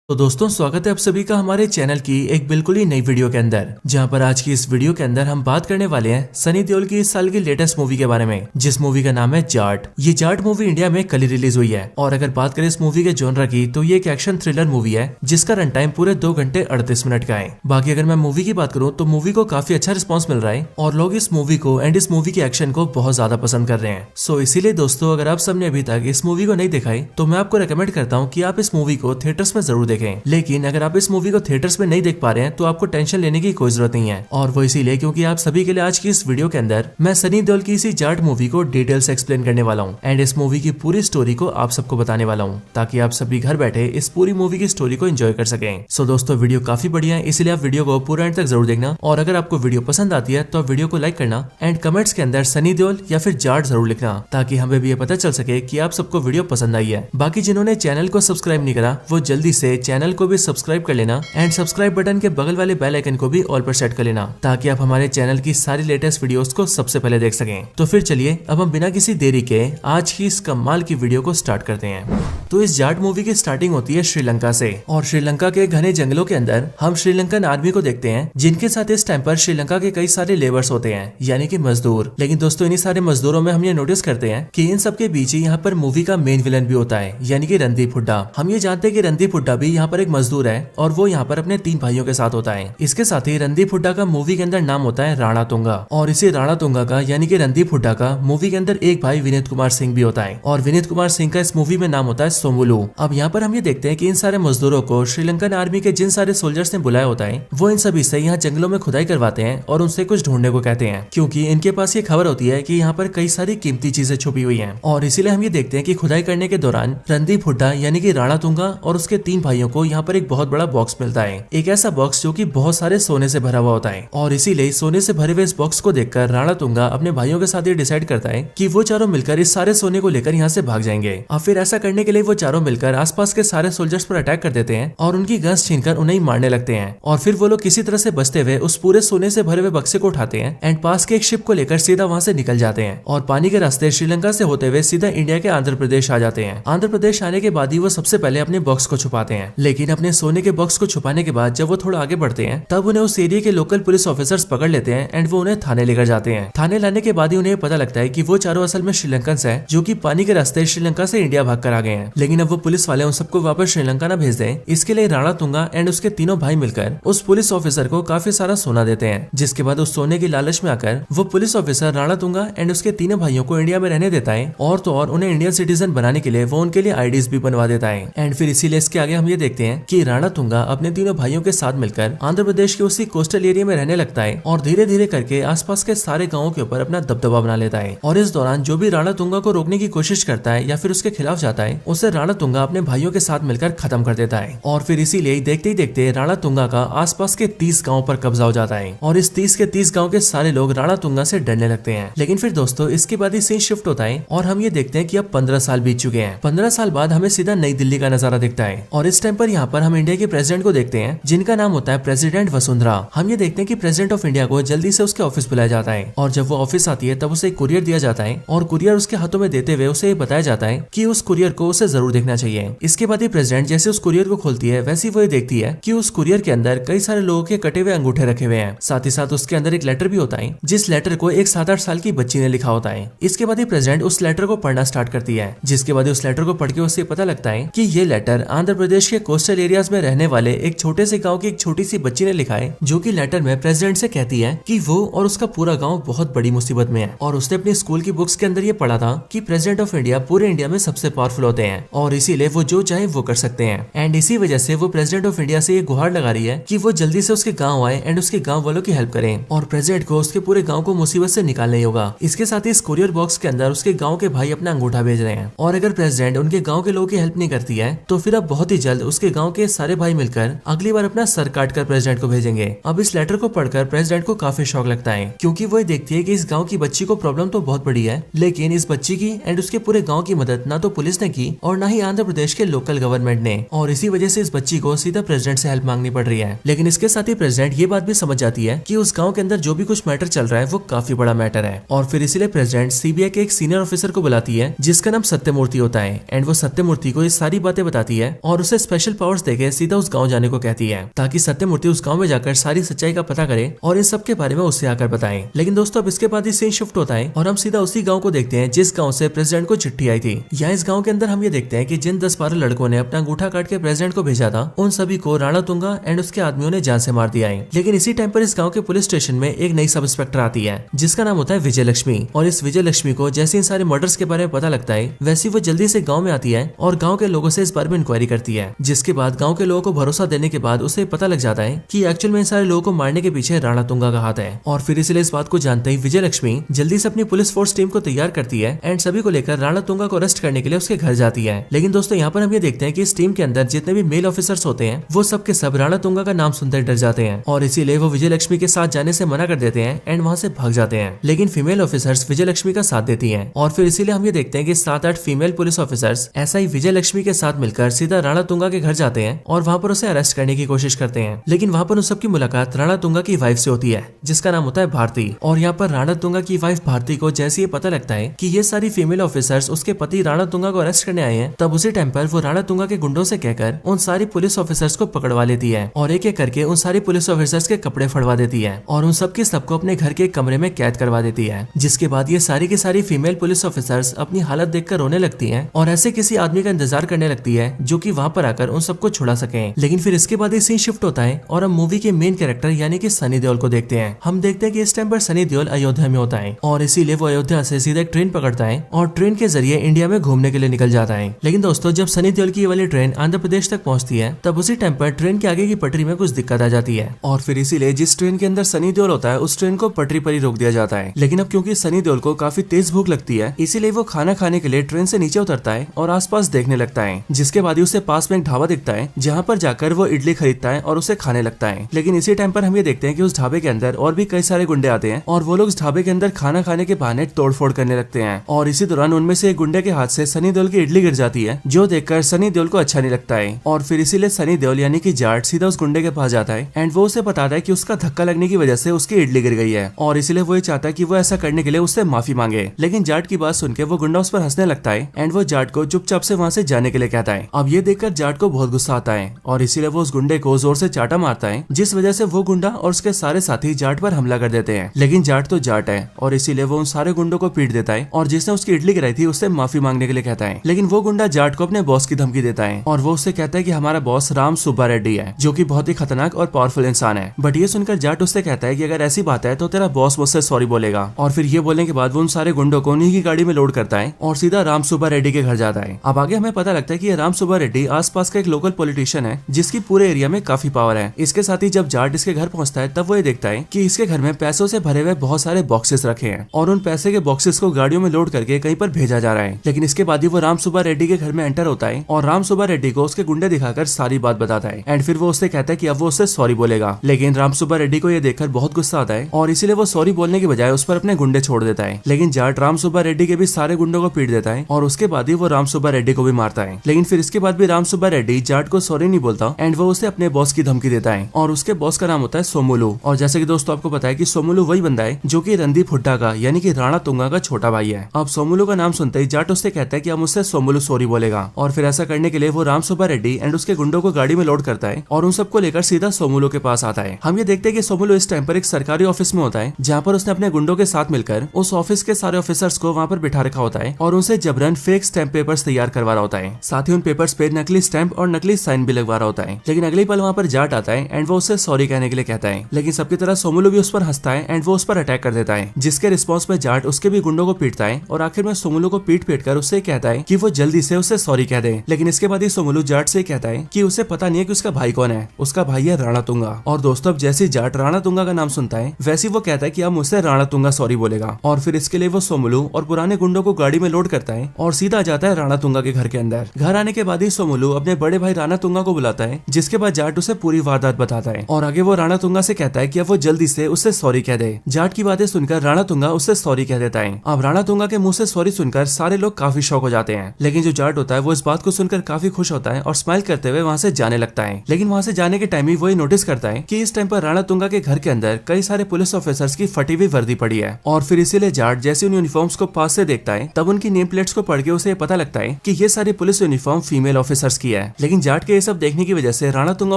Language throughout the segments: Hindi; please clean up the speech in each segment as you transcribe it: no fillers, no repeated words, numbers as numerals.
तो दोस्तों स्वागत है आप सभी का हमारे चैनल की एक बिल्कुल ही नई वीडियो के अंदर, जहां पर आज की इस वीडियो के अंदर हम बात करने वाले हैं सनी देओल की इस साल की लेटेस्ट मूवी के बारे में, जिस मूवी का नाम है जाट। ये जाट मूवी इंडिया में कल ही रिलीज हुई है और अगर बात करें इस मूवी के जॉनर की तो ये एक एक्शन थ्रिलर मूवी है जिसका रन टाइम पूरे 2 घंटे 38 मिनट का है। बाकी अगर मैं मूवी की बात करूँ तो मूवी को काफी अच्छा रिस्पॉन्स मिल रहा है और लोग इस मूवी को एंड इस मूवी के एक्शन को बहुत ज्यादा पसंद कर रहे हैं। सो इसीलिए दोस्तों अगर आप सबने अभी तक इस मूवी को नहीं देखा है तो मैं आपको रिकमेंड करता हूँ कि आप इस मूवी को थिएटर्स में जरूर देखें। लेकिन अगर आप इस मूवी को थिएटर्स में नहीं देख पा रहे हैं तो आपको टेंशन लेने की कोई जरूरत नहीं है, और वो इसीलिए क्योंकि आप सभी के लिए आज की इस वीडियो के अंदर मैं सनी देओल की इसी जाट मूवी को डिटेल से एक्सप्लेन करने वाला हूँ एंड इस मूवी की पूरी स्टोरी को आप सबको बताने वाला हूँ ताकि आप सभी घर बैठे इस पूरी मूवी की स्टोरी को एंजॉय कर सकें। सो दोस्तों वीडियो काफी बढ़िया है, इसलिए आप वीडियो को पूरा एंड तक जरूर देखना, और अगर आपको वीडियो पसंद आती है तो आप वीडियो को लाइक करना एंड कमेंट्स के अंदर सनी देओल या फिर जाट जरूर लिखना ताकि हमें भी ये पता चल सके कि आप सबको वीडियो पसंद आई है। बाकी जिन्होंने चैनल को सब्सक्राइब नहीं करा वो जल्दी से चैनल को भी सब्सक्राइब कर लेना एंड सब्सक्राइब बटन के बगल वाले बेल आइकन को भी ऑल पर सेट कर लेना ताकि आप हमारे चैनल की सारी लेटेस्ट वीडियोस को सबसे पहले देख सकें। तो फिर चलिए अब हम बिना किसी देरी के आज की इस कमाल की वीडियो को स्टार्ट करते हैं। तो इस जाट मूवी की स्टार्टिंग होती है श्रीलंका से, और श्रीलंका के घने जंगलों के अंदर हम श्रीलंकन आर्मी को देखते हैं जिनके साथ इस टाइम पर श्रीलंका के कई सारे लेबर्स होते हैं यानी कि मजदूर। लेकिन दोस्तों इन्हीं सारे मजदूरों में हम ये नोटिस करते हैं कि इन सब के बीच ही यहाँ पर मूवी का मेन विलन भी होता है यानी कि रणदीप हुड्डा। हम ये जानते हैं कि रणदीप हुड्डा भी यहाँ पर एक मजदूर है और वो यहाँ पर अपने 3 भाइयों के साथ होता है। इसके साथ ही रणदीप हुड्डा का मूवी के अंदर नाम होता है राणा तुंगा, और इसी राणा तुंगा का यानी कि रणदीप हुड्डा का मूवी के अंदर एक भाई विनीत कुमार सिंह भी होता है, और विनीत कुमार सिंह का इस मूवी में नाम होता है सोमुलू। अब यहाँ पर हम ये देखते हैं कि इन सारे मजदूरों को श्रीलंकन आर्मी के जिन सारे सोल्जर्स ने बुलाया होता है वो इन सभी से यहाँ जंगलों में खुदाई करवाते हैं और उनसे कुछ ढूंढने को कहते हैं, क्योंकि इनके पास ये खबर होती है कि यहाँ पर कई सारी कीमती चीजें छुपी हुई हैं। और इसीलिए हम ये देखते हैं कि खुदाई करने के दौरान रणदीप हुड्डा यानी कि राणा तुंगा और उसके 3 भाइयों को यहाँ पर एक बहुत बड़ा बॉक्स मिलता है, एक ऐसा बॉक्स जो कि बहुत सारे सोने से भरा हुआ होता है। और इसीलिए सोने से भरे हुए इस बॉक्स को देखकर राणा तुंगा अपने भाइयों के साथ ये डिसाइड करता है कि वो चारों मिलकर इस सारे सोने को लेकर यहाँ से भाग जाएंगे। अब फिर ऐसा करने के लिए वो चारों मिलकर आसपास के सारे सोल्जर्स पर अटैक कर देते हैं और उनकी गन्स छीनकर उन्हें मारने लगते हैं, और फिर वो लोग किसी तरह से बचते हुए उस पूरे सोने से भरे हुए बक्से को उठाते हैं एंड पास के एक शिप को लेकर सीधा वहां से निकल जाते हैं और पानी के रास्ते श्रीलंका से होते हुए सीधा इंडिया के आंध्र प्रदेश आ जाते हैं। आंध्र प्रदेश आने के बाद ही वो सबसे पहले अपने बॉक्स को छुपाते हैं, लेकिन अपने सोने के बॉक्स को छुपाने के बाद जब वो थोड़ा आगे बढ़ते हैं तब उन्हें उस एरिया के लोकल पुलिस ऑफिसर्स पकड़ लेते हैं एंड वो उन्हें थाने लेकर जाते हैं। थाने लाने के बाद ही उन्हें पता लगता है कि वो चारों असल में श्रीलंकन्स हैं जो कि पानी के रास्ते श्रीलंका से इंडिया भाग कर आ गए हैं। लेकिन अब वो पुलिस वाले उन सबको वापस श्रीलंका न भेज दें, इसके लिए राणा तुंगा एंड उसके तीनों भाई मिलकर उस पुलिस ऑफिसर को काफी सारा सोना देते हैं, जिसके बाद उस सोने की लालच में आकर वो police officer Rana Tunga and उसके तीनों भाइयों को इंडिया में रहने देता है, और तो और उन्हें इंडियन सिटीजन बनाने के लिए वो उनके लिए आईडीज भी बनवा देता है। एंड फिर इसीलिए इसके आगे हम ये देखते हैं कि राणा तुंगा अपने तीनों भाइयों के साथ मिलकर आंध्र प्रदेश के उसी कोस्टल एरिया में रहने लगता है और धीरे धीरे करके आसपास के सारे गांवों के ऊपर अपना दबदबा बना लेता है। और इस दौरान जो भी राणा तुंगा को रोकने की कोशिश करता है या फिर उसके खिलाफ जाता है उसे राणा तुंगा अपने भाइयों के साथ मिलकर खत्म कर देता है। और फिर इसीलिए देखते ही देखते राणा तुंगा का आसपास के 30 गाँव पर कब्जा हो जाता है और इस 30 के 30 गाँव के सारे लोग राणा तुंगा से डरने लगते हैं। लेकिन फिर दोस्तों इसके बाद ही सीन शिफ्ट होता है और हम ये देखते हैं कि अब 15 साल बीत चुके हैं। 15 साल बाद हमें सीधा नई दिल्ली का नजारा दिखता है और इस टाइम पर यहाँ पर हम इंडिया के प्रेसिडेंट को देखते हैं जिनका नाम होता है प्रेसिडेंट वसुंधरा। हम ये देखते हैं कि प्रेसिडेंट ऑफ इंडिया को जल्दी से उसके ऑफिस बुलाया जाता है और जब वो ऑफिस आती है तब उसे एक कुरियर दिया जाता है और कुरियर उसके हाथों में देते हुए उसे बताया जाता है कि उस कुरियर को उसे जरूर देखना चाहिए। इसके बाद ही प्रेसिडेंट जैसे उस कुरियर को खोलती है वैसे वो देखती है कि उस कुरियर के अंदर कई सारे लोगों के कटे हुए अंगूठे रखे हुए हैं, साथ ही साथ उसके अंदर एक लेटर भी होता है जिस लेटर को एक 7-8 साल की बच्ची ने लिखा होता है। इसके बाद ही प्रेसिडेंट उस लेटर को पढ़ना स्टार्ट करती है, जिसके बाद उस लेटर को पढ़ के उसे पता लगता है कि ये लेटर आंध्र प्रदेश के कोस्टल एरियाज में रहने वाले एक छोटे से गाँव की एक छोटी सी बच्ची ने लिखा है, जो की लेटर में प्रेसिडेंट से कहती है कि वो और उसका पूरा गाँव बहुत बड़ी मुसीबत में है और उसने अपनी स्कूल की बुक्स के अंदर ये पढ़ा था कि प्रेसिडेंट ऑफ इंडिया पूरे इंडिया में सबसे पावरफुल होते हैं और इसीलिए वो जो चाहे वो कर सकते हैं। एंड इसी वजह से वो प्रेसिडेंट ऑफ इंडिया से ये गुहार लगा रही है कि वो जल्दी से उसके गांव आए एंड उसके गांव वालों की हेल्प करें और प्रेसिडेंट को उसके पूरे गांव को मुसीबत से निकालना ही होगा। इसके साथ ही इस कुरियर बॉक्स के अंदर उसके गांव के भाई अपना अंगूठा भेज रहे हैं और अगर प्रेसिडेंट उनके गांव के लोगों की हेल्प नहीं करती है तो फिर अब बहुत ही जल्द उसके गाँव के सारे भाई मिलकर अगली बार अपना सर काट कर प्रेसिडेंट को भेजेंगे। अब इस लेटर को पढ़कर प्रेसिडेंट को काफी शौक लगता है, क्योंकि वो देखती है कि इस गाँव की बच्ची को प्रॉब्लम तो बहुत बड़ी है, लेकिन इस बच्ची की एंड उसके पूरे गाँव की मदद ना तो पुलिस ने की और और न ही आंध्र प्रदेश के लोकल गवर्नमेंट ने, और इसी वजह से इस बच्ची को सीधा प्रेसिडेंट से हेल्प मांगनी पड़ रही है। लेकिन इसके साथ ही प्रेसिडेंट ये बात भी समझ जाती है कि उस गाँव के अंदर जो भी कुछ मैटर चल रहा है वो काफी बड़ा मैटर है, और फिर इसीलिए प्रेसिडेंट सीबीआई के एक सीनियर ऑफिसर को बुलाती है जिसका नाम सत्यमूर्ति होता है। एंड वो सत्यमूर्ति को ये सारी बातें बताती है और उसे स्पेशल पावर्स देके सीधा उस गाँव जाने को कहती है ताकि सत्यमूर्ति उस गाँव में जाकर सारी सच्चाई का पता करे और इन सब के बारे में उससे आकर बताएं। लेकिन दोस्तों अब इसके बाद ही सीन शिफ्ट होता है और हम सीधा उसी गाँव को देखते हैं जिस गाँव से प्रेसिडेंट को चिट्ठी आई थी। यहाँ इस गाँव के अंदर हम ये देखते हैं कि जिन 10-12 लड़कों ने अपना अंगूठा काट के प्रेसिडेंट को भेजा था उन सभी को राणा तुंगा एंड उसके आदमियों ने जान से मार दिया है। लेकिन इसी टाइम पर इस गाँव के पुलिस स्टेशन में एक नई सब इंस्पेक्टर आती है जिसका नाम होता है विजय लक्ष्मी। और इस विजय लक्ष्मी को जैसे इन सारे मर्डर्स के बारे में पता लगता है वैसे वो जल्दी से गाँव में आती है और गाँव के लोगों से इस बारे में इंक्वायरी करती है, जिसके बाद गाँव के लोगों को भरोसा देने के बाद उसे पता लग जाता है कि एक्चुअल में इन सारे लोगों को मारने के पीछे राणा तुंगा का हाथ है। और फिर इसलिए इस बात को जानते ही विजय लक्ष्मी जल्दी से अपनी पुलिस फोर्स टीम को तैयार करती है एंड सभी को लेकर राणा तुंगा को अरेस्ट करने के लिए उसके घर जाती है। लेकिन दोस्तों यहाँ पर हम ये देखते हैं कि इस टीम के अंदर जितने भी मेल ऑफिसर्स होते हैं वो सब के सब राणा तुंगा का नाम सुनते डर जाते हैं और इसीलिए वो विजय लक्ष्मी के साथ जाने से मना कर देते हैं एंड वहाँ से भाग जाते हैं। लेकिन फीमेल ऑफिसर्स विजय लक्ष्मी का साथ देती हैं और फिर इसीलिए हम ये देखते हैं कि 7-8 फीमेल पुलिस ऑफिसर्स ऐसा ही विजय लक्ष्मी के साथ मिलकर सीधा राणा तुंगा के घर जाते हैं और वहाँ पर उसे अरेस्ट करने की कोशिश करते हैं। लेकिन वहाँ पर उन सबकी मुलाकात राणा तुंगा की वाइफ से होती है जिसका नाम होता है भारती। और यहाँ पर राणा तुंगा की वाइफ भारती को जैसे ये पता लगता है कि ये सारी फीमेल ऑफिसर्स उसके पति राणा तुंगा को अरेस्ट करने आए हैं, तब उसी टाइम पर वो राणा तुंगा के गुंडों से कहकर उन सारी पुलिस ऑफिसर्स को पकड़वा लेती है और एक एक करके उन सारी पुलिस ऑफिसर्स के कपड़े फड़वा देती है और उन सबके सबको अपने घर के एक कमरे में कैद करवा देती है। जिसके बाद ये सारी की सारी फीमेल पुलिस ऑफिसर्स अपनी हालत देखकर रोने लगती हैं और ऐसे किसी आदमी का इंतजार करने लगती है जो कि वहाँ पर आकर उन सबको छुड़ा सके। लेकिन फिर इसके बाद सीन शिफ्ट होता है और हम मूवी के मेन कैरेक्टर यानी कि सनी देओल को देखते हैं। हम देखते हैं कि इस टाइम पर सनी देओल अयोध्या में होता है और इसीलिए वो अयोध्या से सीधा एक ट्रेन पकड़ता है और ट्रेन के जरिए इंडिया में घूमने के लिए निकल जाता है। लेकिन दोस्तों जब सनी देओल की ये वाली ट्रेन आंध्र प्रदेश तक पहुंचती है तब उसी टाइम पर ट्रेन के आगे की पटरी में कुछ दिक्कत आ जाती है और फिर इसीलिए जिस ट्रेन के अंदर सनी देओल होता है उस ट्रेन को पटरी पर ही रोक दिया जाता है। लेकिन अब क्योंकि सनी देओल को काफी तेज भूख लगती है इसीलिए वो खाना खाने के लिए ट्रेन से नीचे उतरता है और आसपास देखने लगता है, जिसके बाद ही उसे पास में एक ढाबा दिखता है जहाँ पर जाकर वो इडली खरीदता है और उसे खाने लगता है। लेकिन इसी टाइम पर हम ये देखते हैं कि उस ढाबे के अंदर और भी कई सारे गुंडे आते हैं और वो लोग उस ढाबे के अंदर खाना खाने के बहाने तोड़फोड़ करने लगते हैं और इसी दौरान उनमें से एक गुंडे के हाथ से सनी देओल की इडली गिर जाती है जो देखकर सनी देओल को अच्छा नहीं लगता है और फिर इसीलिए सनी देओल यानी कि जाट सीधा उस गुंडे के पास जाता है एंड वो उसे बताता है कि उसका धक्का लगने की वजह से उसकी इडली गिर गई है और इसीलिए वो ये चाहता है कि वो ऐसा करने के लिए उससे माफी मांगे। लेकिन जाट की बात सुनकर वो गुंडा उस पर हंसने लगता है एंड वो जाट को चुपचाप से वहाँ से जाने के लिए कहता है। अब ये देखकर जाट को बहुत गुस्सा आता है और इसीलिए वो उस गुंडे को जोर से चाटा मारता है जिस वजह से वो गुंडा और उसके सारे साथी जाट पर हमला कर देते हैं। लेकिन जाट तो जाट है और इसीलिए वो उन सारे गुंडों को पीट देता है और जिसने उसकी इडली गिराई थी उससे माफी मांगने के लिए कहता है। लेकिन वो गुंडा जाट को अपने बॉस की धमकी देता है और वो उससे कहता है कि हमारा बॉस राम सुब्बा रेड्डी है जो कि बहुत ही खतरनाक और पावरफुल इंसान है। बट ये सुनकर जाट उससे कहता है कि अगर ऐसी बात है तो तेरा बॉस मुझसे सॉरी बोलेगा और फिर ये बोलने के बाद वो उन सारे गुंडों को उन्हीं की गाड़ी में लोड करता है और सीधा राम सुब्बा रेड्डी के घर जाता है। अब आगे हमें पता लगता है कि ये राम सुब्बा रेड्डी आसपास का एक लोकल पॉलिटिशियन है जिसकी पूरे एरिया में काफी पावर है। इसके साथ ही जब जाट इसके घर पहुंचता है तब वो ये देखता है कि इसके घर में पैसों से भरे हुए बहुत सारे बॉक्सेस रखे हैं और उन पैसे के बॉक्सेस को गाड़ियों में लोड करके कहीं पर भेजा जा रहा है। लेकिन इसके बाद ही वो राम सुब्बा रेड्डी के घर में एंटर होता है और राम सुब्बा रेड्डी को उसके गुंडे दिखाकर सारी बात बताता है एंड फिर वो उससे कहता है कि अब वो उससे सॉरी बोलेगा। लेकिन राम सुब्बा रेड्डी को ये देखकर बहुत गुस्सा आता है और इसीलिए वो सॉरी बोलने की बजाय उस पर अपने गुंडे छोड़ देता है। लेकिन जाट राम सुब्बा रेड्डी के भी सारे गुंडों को पीट देता है और उसके बाद ही वो राम सुब्बा रेड्डी को भी मारता है। लेकिन फिर इसके बाद भी राम सुब्बा रेड्डी जाट को सॉरी नहीं बोलता एंड वो उसे अपने बॉस की धमकी देता है और उसके बॉस का नाम होता है सोमुलू। और जैसे कि दोस्तों आपको पता है कि सोमुलू वही बंदा है जो कि रणदीप हुड्डा का यानी कि राणा तुंगा का छोटा भाई है। अब सोमुलू का नाम सुनते ही जाट उससे कहता है कि अब मुझसे सोमुलू सॉरी बोलेगा और फिर ऐसा करने के लिए वो राम सुब्बा रेड्डी एंड उसके गुंडों को गाड़ी में लोड करता है और उन सबको लेकर सीधा सोमुलू के पास आता है। हम ये देखते हैं कि सोमुलू इस टाइम पर एक सरकारी ऑफिस में होता है जहाँ पर उसने अपने गुंडों के साथ मिलकर उस ऑफिस के सारे ऑफिसर्स को वहाँ पर बिठा रखा होता है और उनसे जबरन फेक स्टैंप पेपर्स तैयार करवा रहा होता है। साथ ही उन पेपर्स पे नकली स्टैंप और नकली साइन भी लगवा रहा होता है। लेकिन अगले पल वहाँ पर जाट आता है एंड वो उससे सॉरी कहने के लिए कहता है। लेकिन सबकी तरह सोमुलू भी उस पर हंसता है एंड वो उस पर अटैक कर देता है जिसके रिस्पॉन्स में जाट उसके भी गुंडों को पीटता है और आखिर में सोमुलू को पीट कर उससे कहता है कि वो जल्दी से उससे सॉरी कह दे। लेकिन इसके बाद ही सोमुलू जाट से कहता है कि उसे पता नहीं है कि उसका भाई कौन है, उसका भाई है राणा तुंगा। और दोस्तों अब जैसे जाट राणा तुंगा का नाम सुनता है वैसे वो कहता है कि अब मुझसे राणा तुंगा सॉरी बोलेगा और फिर इसके लिए वो सोमुलू और पुराने गुंडों को गाड़ी में लोड करता है और सीधा जाता है राणा तुंगा के घर के अंदर। घर आने के बाद ही सोमुलू अपने बड़े भाई राणा तुंगा को बुलाता है जिसके बाद जाट उसे पूरी वारदात बताता है और आगे वो राणा तुंगा से कहता है कि अब वो जल्दी से उससे सॉरी कह दे। जाट की बातें सुनकर राणा तुंगा उससे सॉरी कह देता है। अब राणा तुंगा के मुंह से सॉरी सुनकर सारे लोग काफी शॉक हो जाते हैं। लेकिन जो जाट होता है वो इस बात को सुनकर काफी खुश होता है और स्माइल करते हुए वहाँ से जाने लगता है। लेकिन वहाँ से जाने के टाइम ही वो नोटिस करता है कि इस टाइम पर राणा तुंगा के घर के अंदर कई सारे पुलिस ऑफिसर्स की फटी हुई वर्दी पड़ी है। और फिर इसीलिए जाट जैसे उन यूनिफॉर्म्स को पास से देखता है तब उनकी नेम प्लेट्स को पढ़ के उसे पता लगता है कि ये सारी पुलिस यूनिफॉर्म फीमेल ऑफिसर्स की है। लेकिन जाट के ये सब देखने की वजह से राणा तुंगा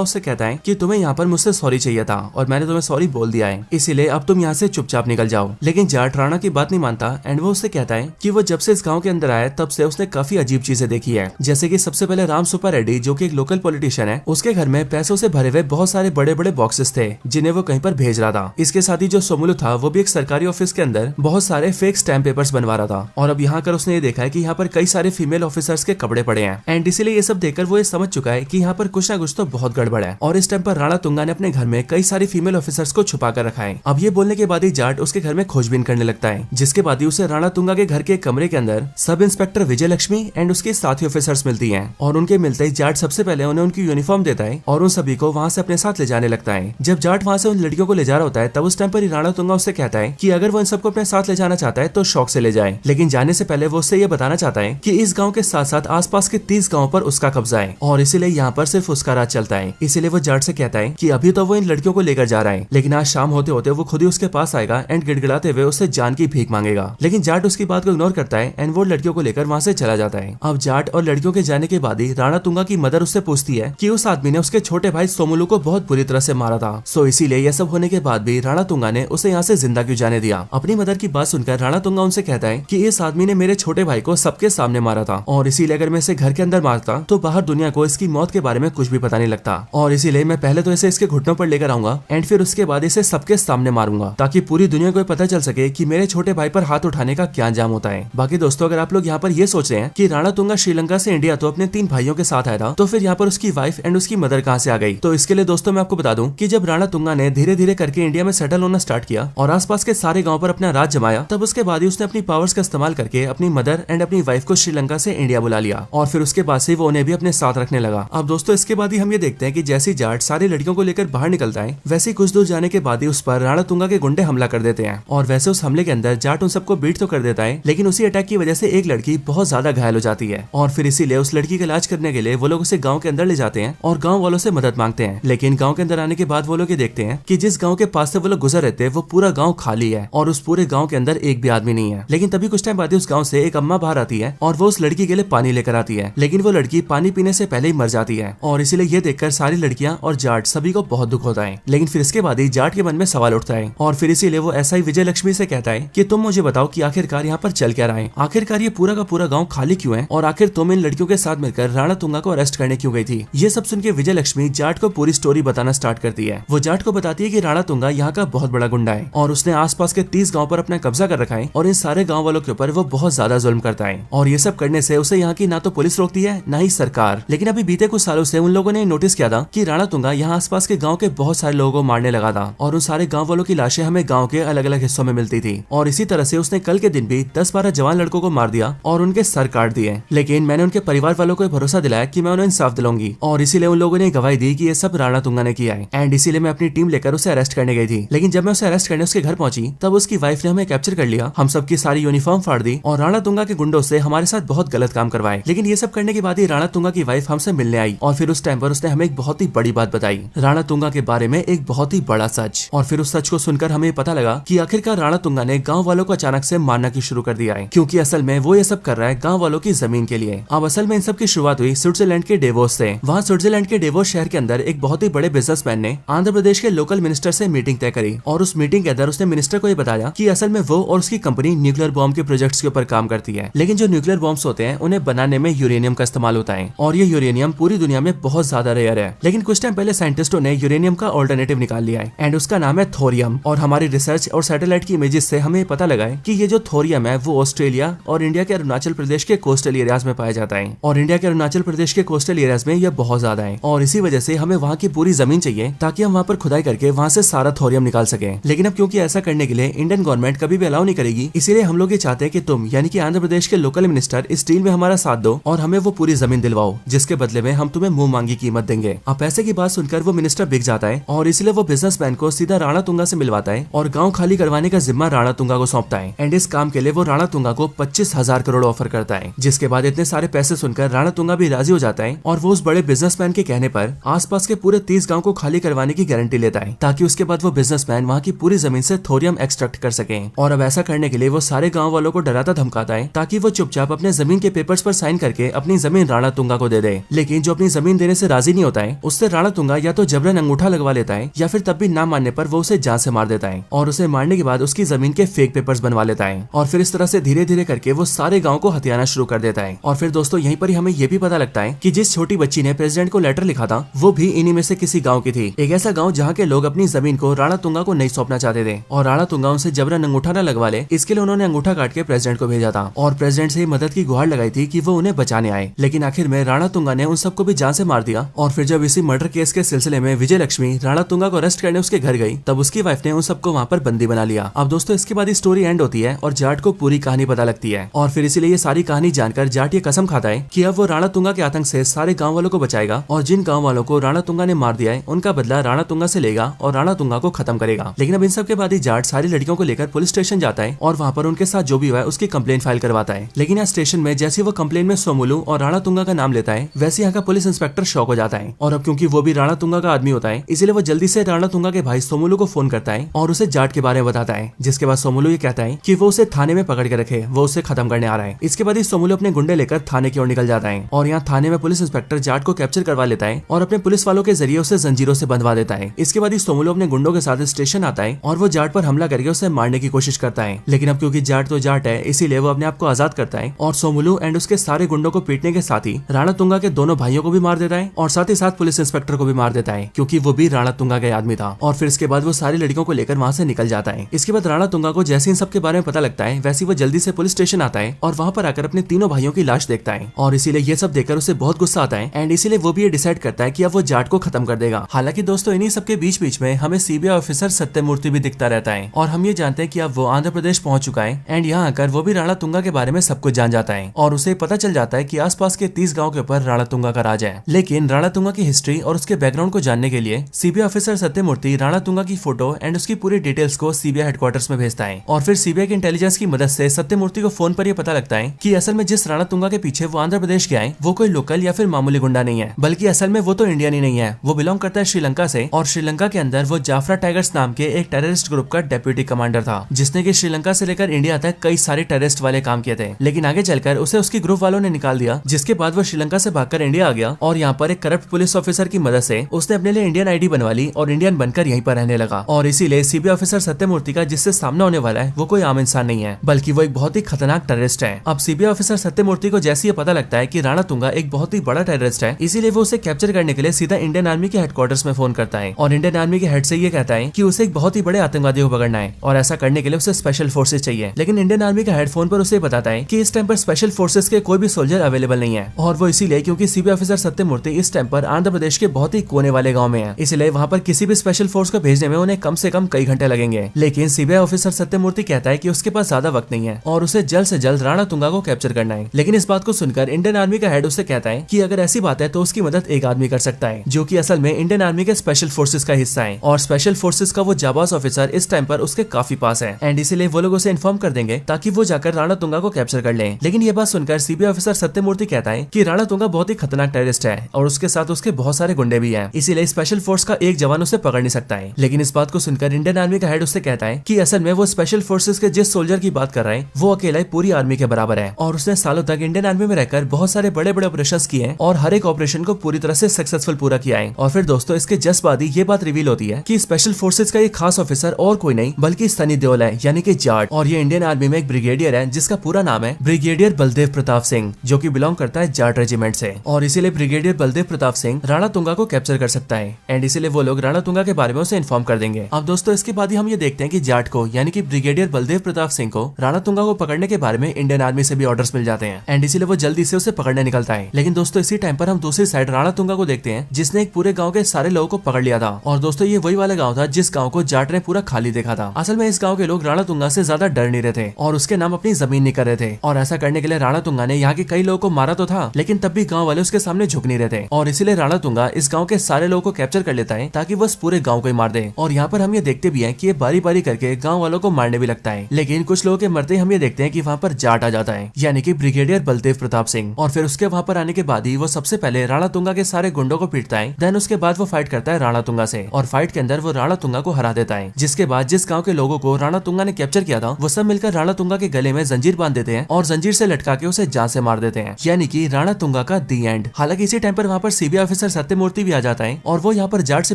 उससे कहता है कि तुम्हें यहाँ पर मुझसे सॉरी चाहिए था और मैंने तुम्हें सॉरी बोल दिया है, इसीलिए अब तुम यहाँ से चुपचाप निकल जाओ। लेकिन जाट राणा की बात नहीं मानता एंड वो उससे कहता है कि वो जब से इस गाँव के अंदर आया तब से उसने काफी अजीब चीजें देखी है। जैसे कि सबसे पहले राम सुब्बा रेड्डी जो कि एक लोकल पॉलिटिशियन है, उसके घर में पैसों से भरे हुए बहुत सारे बड़े बड़े बॉक्सेस थे जिन्हें वो कहीं पर भेज रहा था। इसके साथ ही जो सोमुलु था वो भी एक सरकारी ऑफिस के अंदर बहुत सारे फेक स्टैम्प पेपर्स बनवा रहा था। और अब यहाँ कर उसने ये देखा है कि यहाँ पर कई सारे फीमेल ऑफिसर्स के कपड़े पड़े हैं एंड इसीलिए ये सब देखकर वो ये समझ चुका है कि यहाँ पर कुछ ना कुछ तो बहुत गड़बड़ है। और इस टाइम पर राणा तुंगा ने अपने घर में कई सारी फीमेल ऑफिसर्स को छुपा कर रखा है। अब ये बोलने के बाद ही जाट उसके घर में खोजबीन करने लगता है, जिसके बाद ही उसे राणा तुंगा के घर के कमरे के अंदर sub inspector Vijay Lakshmi and उसके साथी ऑफिसर्स मिलती हैं। और उनके मिलते ही जाट सबसे पहले उन्हें उनकी यूनिफॉर्म देता है और उन सभी को वहाँ से अपने साथ ले जाने लगता है। जब जाट वहाँ से उन लड़कियों को ले जा रहा होता है तब उस टाइम पर राणा तुंगा उससे कहता है कि अगर वो इन सबको अपने साथ ले जाना चाहता है तो शौक से ले जाए, लेकिन जाने से पहले वो उससे ये बताना चाहता है कि इस गाँव के साथ साथ आसपास के 30 गाँव पर उसका कब्जा है और इसीलिए यहाँ पर सिर्फ उसका राज चलता है। इसीलिए वो जाट से कहता है कि अभी तो वो इन लड़कियों को लेकर जा रहा है, लेकिन आज शाम होते होते वो खुद ही उसके पास आएगा एंड गिड़गिड़ाते हुए उससे जान की भीख मांगेगा। लेकिन जाट उसकी बात को इग्नोर करता है एंड वो लड़कियों को लेकर वहाँ से चला जाता है। अब जाट और लड़कियों के जाने के बाद ही राणा तुंगा की मदर उससे पूछती है कि उस आदमी ने उसके छोटे भाई सोमुलु को बहुत बुरी तरह से मारा था, सो इसीलिए यह सब होने के बाद भी राणा तुंगा ने उसे यहाँ से जिंदा क्यों जाने दिया। अपनी मदर की बात सुनकर राणा तुंगा उनसे कहता है कि इस आदमी ने मेरे छोटे भाई को सबके सामने मारा था और इसीलिए अगर मैं इसे घर के अंदर मारता तो बाहर दुनिया को इसकी मौत के बारे में कुछ भी पता नहीं लगता, और इसीलिए मैं पहले तो इसे इसके घुटनों पर लेकर आऊंगा एंड फिर उसके बाद इसे सबके सामने मारूंगा ताकि पूरी दुनिया को पता चल सके कि मेरे छोटे भाई पर हाथ उठाने का क्या अंजाम होता है। बाकी दोस्तों, अगर आप लोग यहाँ पर ये सोच रहे हैं कि राणा तुंगा श्रीलंका से इंडिया तो अपने 3 भाइयों के साथ आया था, तो फिर यहाँ पर उसकी वाइफ एंड उसकी मदर कहाँ से आ गई? तो इसके लिए दोस्तों मैं आपको बता दूं कि जब राणा तुंगा ने धीरे धीरे करके इंडिया में सेटल होना स्टार्ट किया और आसपास के सारे गाँव पर अपना राज जमाया, तब उसके बाद ही उसने अपनी पावर्स का इस्तेमाल करके अपनी मदर एंड अपनी वाइफ को श्रीलंका से इंडिया बुला लिया और फिर उसके बाद से वो उन्हें भी अपने साथ रखने लगा। अब दोस्तों इसके बाद ही हम ये देखते हैं कि जैसी जाट सारी लड़कियों को लेकर बाहर निकलता है, वैसे कुछ दूर जाने के बाद ही उस पर राणा तुंगा के गुंडे हमला कर देते हैं और वैसे उस हमले के अंदर जाट उन सबको बीट तो कर देता है, लेकिन उसी अटैक की वजह से एक लड़की बहुत ज्यादा घायल हो जाती है और फिर इसीलिए उस लड़की का इलाज करने के लिए वो लोग उसे गाँव के अंदर ले जाते हैं और गाँव वालों से मदद मांगते हैं। लेकिन गाँव के अंदर आने के बाद वो लोग ये देखते हैं कि जिस गाँव के पास से वो लोग गुजर रहे थे वो पूरा गाँव खाली है और उस पूरे गाँव के अंदर एक भी आदमी नहीं है। लेकिन तभी कुछ टाइम बाद उस गाँव से एक अम्मा बाहर आती है और वो उस लड़की के लिए पानी लेकर आती है, लेकिन वो लड़की पानी पीने से पहले ही मर जाती है और इसीलिए ये देखकर सारी लड़कियां और जाट सभी को बहुत दुख होता है। लेकिन फिर इसके बाद ही जाट के मन में सवाल उठता है और फिर इसीलिए वो ऐसा ही विजय लक्ष्मी से कहता है कि तुम मुझे बताओ कि आखिरकार यहाँ पर चल क्या रहा है, आखिरकार ये पूरा का पूरा गाँव खाली क्यों है और आखिर तुम इन लड़कियों के साथ मिलकर राणा तुंगा को अरेस्ट करने क्यों गई थी। ये सब सुन के विजय लक्ष्मी जाट को पूरी स्टोरी बताना स्टार्ट करती है। वो जाट को बताती है कि राणा तुंगा यहाँ का बहुत बड़ा गुंडा है और उसने आसपास के 30 गाँव पर अपना कब्जा कर रखा है और इन सारे गाँव वालों के ऊपर वो बहुत ज्यादा जुल्म करता है और ये सब करने से उसे यहाँ की ना तो पुलिस रोकती है ना ही सरकार। लेकिन अभी बीते कुछ सालों से उन लोगों ने नोटिस किया था कि राणा तुंगा यहाँ आसपास के गांव के बहुत सारे लोगों को मारने लगा था और उन सारे गांव वालों की लाशें हमें गांव के अलग अलग हिस्सों में मिलती थी और इसी तरह से उसने कल के दिन भी 10-12 जवान लड़कों को मार दिया और उनके सर काट दिए। लेकिन मैंने उनके परिवार वालों को भरोसा दिलाया कि मैं उन्हें इंसाफ दिलाऊंगी और इसीलिए उन लोगों ने गवाही दी कि ये सब राणा तुंगा ने किया है एंड इसीलिए मैं अपनी टीम लेकर उसे अरेस्ट करने गई थी। लेकिन जब मैं उसे अरेस्ट करने उसके घर पहुंची तब उसकी वाइफ ने हमें कैप्चर कर लिया, हम सबकी सारी यूनिफॉर्म फाड़ दी और राणा तुंगा के गुंडों से हमारे साथ बहुत गलत काम करवाए। लेकिन ये सब करने के बाद ही राणा तुंगा की वाइफ हमसे मिलने आई और फिर उस टाइम पर उसने हमें एक बहुत ही बड़ी बात बताई, राणा तुंगा के बारे में एक बहुत ही बड़ा सच। और फिर उस सच को सुनकर हमें पता लगा कि आखिरकार राणा तुंगा ने गांव वालों को अचानक से मारना की शुरू कर दिया है, क्योंकि असल में वो ये सब कर रहा है गांव वालों की जमीन के लिए। अब असल में इन सब की शुरुआत हुई स्विट्जरलैंड के डेवोस से। वहाँ स्विट्जरलैंड के डेवोस शहर के अंदर एक बहुत ही बड़े बिजनेसमैन ने आंध्र प्रदेश के लोकल मिनिस्टर से मीटिंग तय करी और उस मीटिंग के अंदर उसने मिनिस्टर को ये बताया कि असल में वो और उसकी कंपनी न्यूक्लियर बॉम्ब के प्रोजेक्ट्स के ऊपर काम करती है, लेकिन जो न्यूक्लियर बॉम्ब्स होते हैं उन्हें बनाने में यूरेनियम का इस्तेमाल होता है और ये यूरेनियम पूरी दुनिया में बहुत ज्यादा रेयर है। लेकिन कुछ टाइम पहले साइंटिस्टों ने यूरेनियम का ऑल्टरनेटिव निकाल लिया है एंड उसका नाम है थोरियम। और हमारी रिसर्च और सैटेलाइट की इमेजेस से हमें पता लगा है कि ये जो थोरियम है वो ऑस्ट्रेलिया और इंडिया के अरुणाचल प्रदेश के कोस्टल एरियाज में पाया जाता है और इंडिया के अरुणाचल प्रदेश के कोस्टल एरियाज में यह बहुत ज्यादा है और इसी वजह से हमें वहाँ की पूरी जमीन चाहिए ताकि हम वहाँ पर खुदाई करके वहाँ से सारा थोरियम निकाल सके। लेकिन अब क्योंकि ऐसा करने के लिए इंडियन गवर्नमेंट कभी भी अलाउ नहीं करेगी, इसीलिए हम लोग ये चाहते हैं कि तुम यानी कि आंध्र प्रदेश के लोकल मिनिस्टर इस डील में हमारा साथ दो और हमें वो पूरी जमीन दिलवाओ, जिसके बदले में हम तुम्हें मुंह मांगी कीमत देंगे। अब पैसे की बात सुनकर वो मिनिस्टर बिक जाता है और इसलिए वो बिजनेसमैन को सीधा राणा तुंगा से मिलवाता है और गाँव खाली करवाने का जिम्मा राणा तुंगा को सौंपता है एंड इस काम के लिए वो राणा तुंगा को 25,000 करोड़ ऑफर करता है, जिसके बाद इतने सारे पैसे सुनकर राणा तुंगा भी राजी हो जाता है और वो उस बड़े बिजनेसमैन के कहने पर आसपास के पूरे 30 गांव को खाली करवाने की गारंटी लेता है, ताकि उसके बाद वो बिजनेसमैन वहाँ की पूरी जमीन से थोरियम एक्सट्रैक्ट कर सके। और अब ऐसा करने के लिए वो सारे गाँव वालों को डराता धमकाता है ताकि वो चुपचाप अपने जमीन के पेपर्स पर साइन करके अपनी जमीन राणा तुंगा को दे दे। लेकिन जो अपनी जमीन देने से राजी नहीं होता है, उससे राणा तुंगा या तो जबरन अंगूठा लगवा लेता है या फिर तब भी ना मानने पर वो उसे जान से मार देता है और उसे मारने के बाद उसकी जमीन के फेक पेपर्स बनवा लेता है। और फिर इस तरह से धीरे धीरे करके वो सारे गाँव को हथियाना शुरू कर देता है। और फिर दोस्तों यहीं पर ही हमें ये भी पता लगता है कि जिस छोटी बच्ची ने प्रेसिडेंट को लेटर लिखा था वो भी इन्हीं में से किसी गाँव की थी। एक ऐसा गाँव जहाँ के लोग अपनी जमीन को राणा तुंगा को नहीं सौंपना चाहते थे और राणा तुंगा उनसे जबरन अंगूठा न लगवा ले, इसके लिए उन्होंने अंगूठा काट के प्रेसिडेंट को भेजा था और प्रेसिडेंट से मदद की गुहार लगाई थी कि वो उन्हें बचाने आए। लेकिन आखिर में राणा तुंगा ने उन सबको भी जान से मार दिया। और फिर जब इसी मर्डर केस के सिलसिले में विजय लक्ष्मी राणा तुंगा को अरेस्ट करने उसके घर गई, तब उसकी वाइफ ने उन सबको वहाँ पर बंदी बना लिया। अब दोस्तों इसके बाद स्टोरी एंड होती है और जाट को पूरी कहानी पता लगती है और फिर इसीलिए ये सारी कहानी जानकर जाट ये कसम खाता है कि अब वो राणा तुंगा के आतंक से सारे गाँव वालों को बचाएगा और जिन गाँव वालों को राणा तुंगा ने मार दिया है उनका बदला राणा तुंगा से लेगा और राणा तुंगा को खत्म करेगा। लेकिन अब इन सब के बाद ही जाट सारी लड़कियों को लेकर पुलिस स्टेशन जाता है और वहाँ पर उनके साथ जो भी हुआ है उसकी कंप्लेंट फाइल करवाता है। लेकिन यहाँ स्टेशन में जैसे वो कंप्लेंट में सोमुलू और राणा तुंगा का नाम लेता है, वैसे यहाँ का पुलिस इंस्पेक्टर शॉक हो जाता है। और अब क्योंकि वो भी राणा तुंगा का आदमी होता है, इसीलिए वो जल्दी से राणा तुंगा के भाई सोमुलू को फोन करता है और उसे जाट के बारे में बताता है। जिसके बाद सोमुलू ये कहता है कि वो उसे थाने में पकड़ के रखे, वो उसे खत्म करने आ रहा है। इसके बाद ही सोमुलू अपने गुंडे लेकर थाने की ओर निकल जाता है और यहाँ थाने में पुलिस इंस्पेक्टर जाट को कैप्चर करवा लेता है और अपने पुलिस वालों के जरिए उसे जंजीरों से बंधवा देता है। इसके बाद ही सोमुलू अपने गुंडों के साथ स्टेशन आता है और वो जाट पर हमला करके उसे मारने की कोशिश करता है। लेकिन अब क्योंकि जाट तो जाट है, इसीलिए वो अपने आप को आजाद करता है और सोमुलू एंड उसके सारे गुंडों को पीटने के साथ ही राणा तुंगा के दोनों भाइयों को भी मार देता है और साथ ही साथ पुलिस इंस्पेक्टर को भी मार देता है, क्योंकि वो भी राणा तुंगा का आदमी था। और फिर इसके बाद वो सारी लड़कियों को लेकर वहाँ से निकल जाता है। इसके बाद राणा तुंगा को जैसे इन सब के बारे में पता लगता है, वैसे वो जल्दी से पुलिस स्टेशन आता है और वहाँ पर आकर अपने तीनों भाइयों की लाश देखता है और इसीलिए ये सब देखकर उसे बहुत गुस्सा आता है एंड इसीलिए वो भी ये डिसाइड करता है कि अब वो जाट को खत्म कर देगा। हालांकि दोस्तों इन्हीं सबके बीच बीच में हमें सीबीआई ऑफिसर सत्यमूर्ति भी दिखता रहता है और हम ये जानते हैं कि अब वो आंध्र प्रदेश पहुंच चुका है एंड यहाँ आकर वो भी राणा तुंगा के बारे में सब कुछ जान जाता है और उसे पता चल जाता है कि आसपास के 30 गांव के ऊपर राणा तुंगा का राज है। लेकिन राणा तुंगा की हिस्ट्री और उसके बैकग्राउंड को जानने के लिए सीबीआई ऑफिसर सत्यमूर्ति राणा तुंगा की फोटो एंड उसकी पूरी डिटेल्स को सीबीआई हेडक्वार्टर्स में भेजता है और फिर सीबीआई के इंटेलिजेंस की मदद से सत्यमूर्ति को फोन पर यह पता लगता है कि असल में जिस राणा तुंगा के पीछे वो आंध्र प्रदेश गया है वो कोई लोकल या फिर मामूली गुंडा नहीं है, बल्कि असल में वो तो इंडियन ही नहीं है, वो बिलोंग करता है श्रीलंका से और श्रीलंका के अंदर वो जाफरा टाइगर्स नाम के एक टेररिस्ट ग्रुप का डेप्यूटी कमांडर था, जिसने कि श्रीलंका से लेकर इंडिया तक कई सारे टेररिस्ट वाले काम किए थे। लेकिन आगे चलकर उसे उसकी ग्रुप वालों ने निकाल दिया, जिसके बाद वो श्रीलंका से भागकर इंडिया आ गया और यहाँ पर एक करप्ट पुलिस ऑफिसर की मदद से उसने अपने लिए इंडियन आईडी बनवा ली और इंडियन बनकर यहीं पर रहने लगा। और इसीलिए सीबीआई ऑफिसर सत्यमूर्ति का जिससे सामना होने वाला है वो कोई आम इंसान नहीं है, बल्कि वो एक बहुत ही खतरनाक टेररिस्ट है। अब सीबीआई ऑफिसर सत्यमूर्ति को जैसे ये पता लगता है कि राणा तुंगा एक बहुत ही बड़ा टेररिस्ट है, इसीलिए वो उसे कैप्चर करने के लिए सीधा इंडियन आर्मी के हेडक्वार्टर्स में फोन करता है और इंडियन आर्मी के हेड से ये कहता है कि उसे एक बहुत ही बड़े आतंकवादी को पकड़ना है और ऐसा करने के लिए उसे स्पेशल फोर्सेस चाहिए। लेकिन इंडियन आर्मी का हेडफोन पर उसे बताता है कि इस टाइम पर स्पेशल फोर्सेस के कोई भी सोल्जर अवेलेबल नहीं है और वो इसीलिए क्योंकि सीबीआई ऑफिसर सत्यमूर्ति इस टाइम पर आंध्र प्रदेश के बहुत ही कोने वाले गाँव में है, इसलिए वहाँ पर किसी भी स्पेशल फोर्स को भेजने में उन्हें कम से कम कई घंटे लगेंगे। लेकिन सीबीआई ऑफिसर सत्यमूर्ति कहता है कि उसके पास ज्यादा वक्त नहीं है और उसे जल्द से जल्द राणा तुंगा को कैप्चर करना है। लेकिन इस बात को सुनकर इंडियन आर्मी का हेड उससे कहता है कि अगर ऐसी बात है तो उसकी मदद एक आदमी कर सकता है, जो कि असल में इंडियन आर्मी के स्पेशल फोर्सेस का हिस्सा है और स्पेशल फोर्सेस का वो जाबाज ऑफिसर इस टाइम पर उसके काफी पास है एंड इसीलिए वो लोग उसे इन्फॉर्म कर देंगे ताकि वो जाकर राणा तुंगा को कैप्चर कर ले। लेकिन ये बात सुनकर सीबीआई ऑफिसर सत्यमूर्ति कहता है कि राणा तुंगा बहुत ही खतरनाक टेररिस्ट है और उसके साथ उसके बहुत सारे गुंडे भी हैं, इसीलिए स्पेशल फोर्स का एक जवान उसे पकड़ नहीं सकता है। लेकिन इस बात को सुनकर इंडियन आर्मी का हेड उससे कहता है कि असल में वो स्पेशल फोर्सेस के जिस सोल्जर की बात कर रहा है वो अकेला ही पूरी आर्मी के बराबर है और उसने सालों तक इंडियन आर्मी में रहकर बहुत सारे बड़े बड़े ऑपरेशन किए और हर एक ऑपरेशन को पूरी तरह से सक्सेसफुल पूरा किया है। और फिर दोस्तों इसके जस्ट बाद ही ये बात रिवील होती है कि स्पेशल फोर्सेस का ये खास ऑफिसर और कोई नहीं बल्कि सनी देओल है, यानी कि जाट। और ये इंडियन आर्मी में एक ब्रिगेडियर है जिसका पूरा नाम है ब्रिगेडियर बलदेव प्रताप सिंह, जो कि बिलोंग करता है जाट रेजिमेंट से। और इसीलिए ब्रिगेडियर बलदेव प्रताप सिंह राणा तुंगा को कैप्चर कर सकता है एंड इसीलिए वो लोग राणा तुंगा के बारे में उसे इन्फॉर्म कर देंगे। अब दोस्तों इसके बाद ही हम ये देखते हैं कि जाट को यानी कि ब्रिगेडियर बलदेव प्रताप सिंह को राणा तुंगा को पकड़ने के बारे में इंडियन आर्मी से भी ऑर्डर्स मिल जाते हैं एंड इसीलिए वो जल्दी से उसे पकड़ने निकलता है। लेकिन दोस्तों इसी टाइम पर हम दूसरी साइड राणा तुंगा को देखते हैं जिसने एक पूरे गांव के सारे लोगों को पकड़ लिया था। और दोस्तों ये वही वाला गांव था जिस गांव को जाट ने पूरा खाली देखा था। असल में इस गांव के लोग राणा तुंगा से ज्यादा डर नहीं रहे थे और उसके नाम अपनी जमीन नहीं कर रहे थे और ऐसा करने के लिए राणा तुंगा ने यहाँ के कई लोगों को मारा तो था, लेकिन तब भी गाँव वाले उसके सामने झुक नहीं रहे थे और इसीलिए राणा तुंगा इस गाँव के सारे लोगों को कैप्चर कर लेता है ताकि वो पूरे गाँव को ही मार दे। और यहाँ पर हम ये देखते भी है कि ये बारी बारी करके गाँव वालों को मारने भी लगता है। लेकिन कुछ लोगों के मरते हम ये देखते हैं कि वहाँ पर जाट आ जाता है, यानी कि ब्रिगेडियर बलदेव प्रताप सिंह। और फिर उसके वहाँ पर आने के बाद ही वो सबसे पहले राणा तुंगा के सारे गुंडों को पीटता है। देन उसके बाद वो फाइट करता है राणा तुंगा से, और फाइट के अंदर वो राणा तुंगा को हरा देता है। जिसके बाद जिस गाँव के लोगों को राणा तुंगा ने कैप्चर किया था वो सब मिलकर राणा तुंगा के गले में जंजीर बांध देते हैं और जंजीर से लटका के उसे जान से मार देते हैं, यानी कि राणा तुंगा का दी एंड। हालांकि इसी टाइम पर वहाँ पर सीबीआई ऑफिसर सत्यमूर्ति भी आ जाता है और वो यहाँ पर जाट से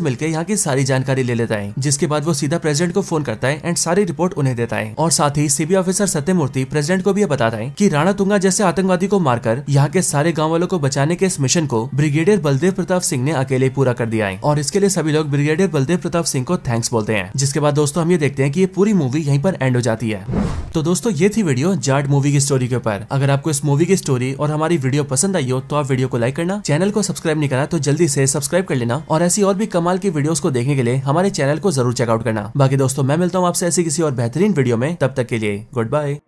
मिलकर यहाँ की सारी जानकारी ले लेता है। जिसके बाद वो सीधा प्रेसिडेंट को फोन करता है एंड सारी रिपोर्ट उन्हें देता है। और साथ ही सीबीआई ऑफिसर सत्यमूर्ति प्रेसिडेंट को भी ये बताता है कि राणा तुंगा जैसे आतंकवादी को मारकर यहाँ के सारे गाँव वालों को बचाने के इस मिशन को ब्रिगेडियर बलदेव प्रताप सिंह ने अकेले पूरा कर दिया है, और इसके लिए सभी लोग ब्रिगेडियर बलदेव प्रताप सिंह को थैंक्स बोलते हैं। जिसके बाद दोस्तों हम ये देखते हैं कि ये पूरी मूवी यहीं पर एंड हो जाती है। तो दोस्तों ये थी वीडियो जाट मूवी की स्टोरी के ऊपर। अगर आपको इस मूवी की स्टोरी और हमारी वीडियो पसंद आई हो तो आप वीडियो को लाइक करना, चैनल को सब्सक्राइब नहीं करा तो जल्दी से सब्सक्राइब कर लेना, और ऐसी और भी कमाल की वीडियोस को देखने के लिए हमारे चैनल को जरूर चेकआउट करना। बाकी दोस्तों मैं मिलता हूँ आपसे ऐसी किसी और बेहतरीन वीडियो में, तब तक के लिए गुड बाय।